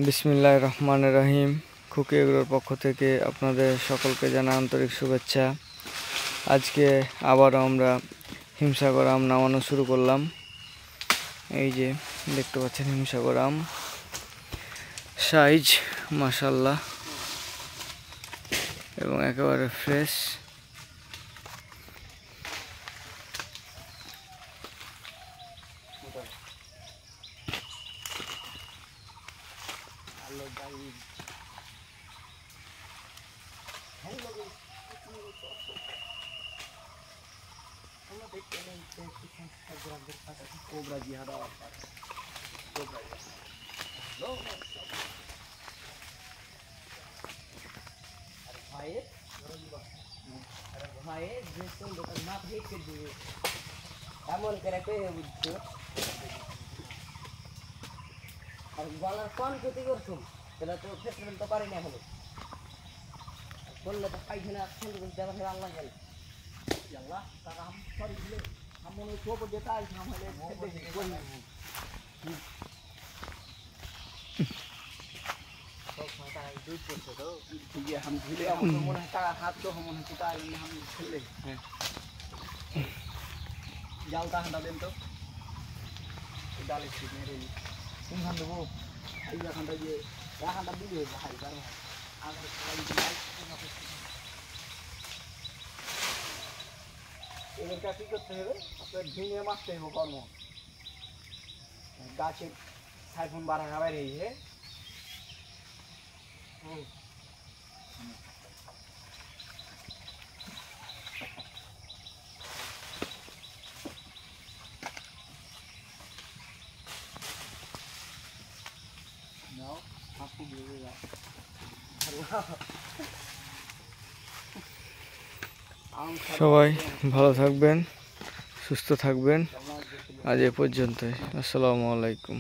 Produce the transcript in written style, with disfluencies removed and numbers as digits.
বিসমিল্লাহির রহমানির রহিম। খুকি এগুলোর পক্ষ থেকে আপনাদের সকলকে জানাই আন্তরিক শুভেচ্ছা। আজকে আবারও আমরা হিমসাগর আম নামানো শুরু করলাম। এই যে দেখতে পাচ্ছেন হিমসাগর আম, সাইজ মাশাআল্লাহ এবং একেবারে ফ্রেশ। এমন করে পেয়ে বুঝছো আর গলার কোন ক্ষতি করছো তাহলে তো ট্রিটমেন্ট তো পারি না এখনো বললে তো পাইখানা সুন্দর করে দেওয়া হয় আল্লাহ গেল আল্লাহ তারা আমি সরি দিলে আমি মনে চোখ যেটা আসলাম হলে हम झूले मने हाथ तो हम हम खेले जाल का हंडा देन तो डाले ठीक नहीं रेली तुम हंड वो आई का हंडा ये का हंडा दिले भाई कर आगे खाली এর কাছে কি করতে হবে আপনার ঝিঙে মাছতে হবে কর্ম গাছে সাইফুন বাড়া খাবার এই যে সবাই ভালো থাকবেন, সুস্থ থাকবেন। আজ এ পর্যন্তই। আসসালামু আলাইকুম।